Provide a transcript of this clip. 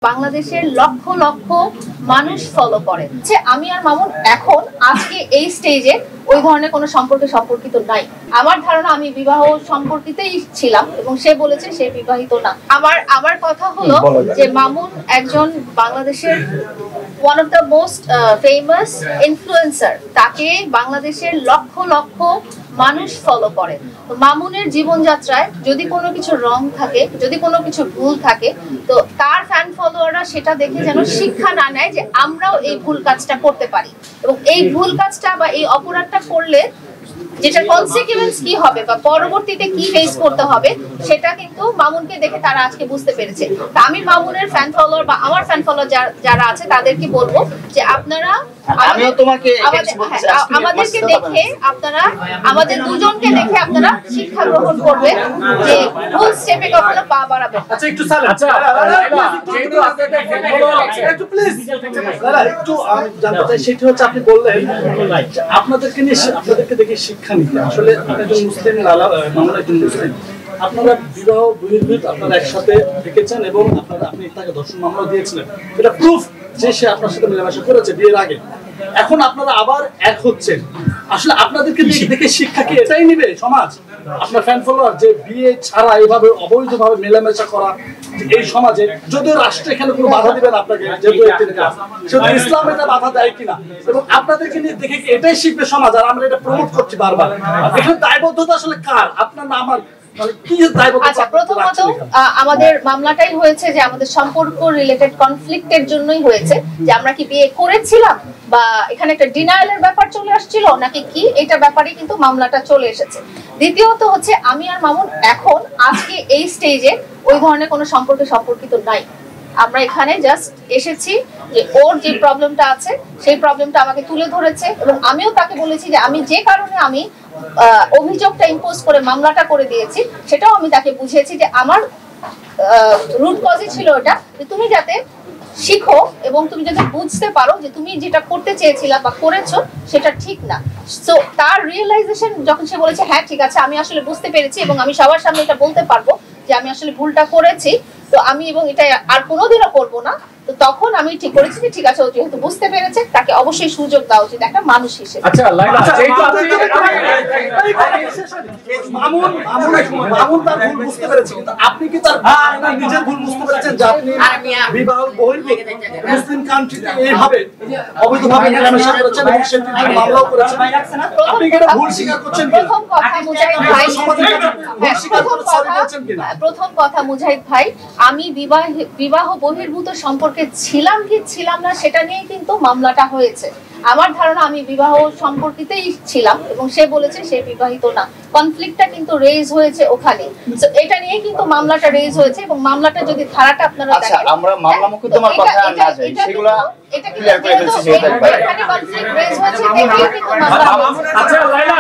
বাংলাদেশের লক্ষ লক্ষ মানুষ ফলো করে যে আমি আর মামুন এখন আজকে এই স্টেজে ওই ধরনের কোনো সম্পর্কিত নাই। আমার ধারণা আমি বিবাহ সম্পর্কিতই ছিলাম এবং সে বলেছে সে বিবাহিত না। আমার কথা হলো যে মামুন একজন বাংলাদেশের one of the most famous influencer, তাকে বাংলাদেশের লক্ষ লক্ষ মানুষ ফলো করে। তো মামুনের জীবনযাত্রায় যদি কোনো কিছু রং থাকে, যদি কোনো কিছু ভুল থাকে, তো তার ফ্যান ফলোয়াররা সেটা দেখে যেন শিক্ষা না নেয় যে আমরাও এই ভুল কাজটা করতে পারি এবং এই ভুল কাজটা বা এই অপরাধটা করলে যেটা কনসিকুয়েন্স কি হবে বা পরবর্তীতে কি ফেস করতে হবে সেটা কিন্তু মামুনকে দেখে তারা আজকে বুঝতে পেরেছে। তা আমি মামুনের ফ্যান ফলোয়ার বা আমার ফ্যান ফলোয়ার যারা আছে তাদেরকে বলবো যে আপনারা আমাদেরকে দেখে আপনারা আমাদের দুজনকে দেখে আপনারা শিক্ষা গ্রহণ করবেন যে ভুল স্টেপে কখনো পা বাড়াবেন। আচ্ছা একটু স্যার একটু প্লিজ একটু জানতে চাই, সেটা হচ্ছে আপনি বললেন আপনাদেরকে দেখে শিক্ষা নিতে। আসলে একজন মুসলিম মামলা একজন মুসলিম, আপনারা বিবাহ বহির্ভূত আপনারা একসাথে দেখেছেন এবং আপনি তাকে ধর্ষণ মামলা দিয়েছিলেন, এটা প্রুফ যে সে আপনার সাথে মেলামেশা করেছে বিয়ের আগে। এখন আপনারা আবার এক হচ্ছেন, আসলে আপনাদেরকে দেখে শিক্ষা কি এটাই নিবে সমাজ? আপনার ফ্যান ফলোয়ার যে বিয়ে ছাড়া এইভাবে অবৈধভাবে মেলামেশা করা এই সমাজে, যদিও রাষ্ট্র এখানে কোনো বাধা দিবেন আপনাকে, যেহেতু সেহেতু ইসলাম এটা বাধা দেয় কিনা, এবং আপনাদেরকে নিয়ে দেখে কি এটাই শিখবে সমাজ? আর আমরা এটা প্রমোট করছি বারবার, এখানে দায়বদ্ধতা আসলে কার, আপনার না আমার? আচ্ছা, প্রথমত আমাদের মামলাটাই হয়েছে যে আমাদের সম্পর্ক রিলেটেড কনফ্লিক্টের জন্যই হয়েছে, যে আমরা কি বিয়ে করেছিলাম বা এখানে একটা ডিনায়ালের ব্যাপার চলে আসছিল নাকি কি, এটা ব্যাপারে কিন্তু মামলাটা চলে এসেছে। দ্বিতীয়ত হচ্ছে আমি আর মামুন এখন আজকে এই স্টেজে ওই ধরনের কোনো সম্পর্কিত নাই। আমরা এখানে জাস্ট এসেছি যে ওর যে প্রবলেমটা আছে সেই প্রবলেমটা আমাকে তুলে ধরেছে এবং আমিও তাকে বলেছি যে আমি যে কারণে আমি অভিযোগটা ইম্পোজ করে মামলাটা করে দিয়েছি সেটাও আমি তাকে বুঝিয়েছি যে আমার রুট কজই ছিল ওটা, যে তুমি যাতে শিখো এবং তুমি যাতে বুঝতে পারো যে তুমি যেটা করতে চেয়েছিলা বা করেছো সেটা ঠিক না। সো তার রিয়েলাইজেশন যখন সে বলেছে হ্যাঁ ঠিক আছে আমি আসলে বুঝতে পেরেছি এবং আমি সবার সামনে এটা বলতে পারবো যে আমি আসলে ভুলটা করেছি, তো আমি এবং এটা আর কোনোদিনও করবো না, তো তখন আমি ঠিক করেছি যে ঠিক আছে ও যেহেতু বুঝতে পেরেছে তাকে অবশ্যই সুযোগ দেওয়া উচিত একটা মানুষ হিসেবে। আচ্ছা মামুন তার ভুল বুঝতে পেরেছে, কিন্তু আপনি কি তার নিজের ভুল বুঝতে পেরেছেন যে আপনি বিবাহ বহির্ভূত মুসলিম কান্ট্রিতে এইভাবে অবৈধভাবে মেলামেশা করেছেন এবং সেটির জন্য মামলাও করেছেন? আপনি কি এটা ভুল স্বীকার করছেন? প্রথম কথা মুজাহিদ ভাই, প্রথম কথা মুজাহিদ ভাই, আমি বিবাহ বহির্ভূত সম্পর্কে ছিলাম কি ছিলাম না সেটা নিয়ে কিন্তু মামলাটা হয়েছে। আমার ধারণা আমি বিবাহ সম্পর্কিতই ছিলাম এবং সে বলেছে সে বিবাহিত না। কনফ্লিক্টটা কিন্তু রেজ হয়েছে ওখানে, তো এটা নিয়ে কিন্তু মামলাটা রেজ হয়েছে এবং মামলাটা যদি ধারাটা আপনারা দেখেন, আচ্ছা আমরা মামলা মোকদ্দমার কথা না যাই, সেগুলো এটা ক্লিয়ার করে ফেলছি। এখানে কনফ্লিক্ট রেজ হয়েছে দেখেই কিন্তু মামলা। আচ্ছা লাইলা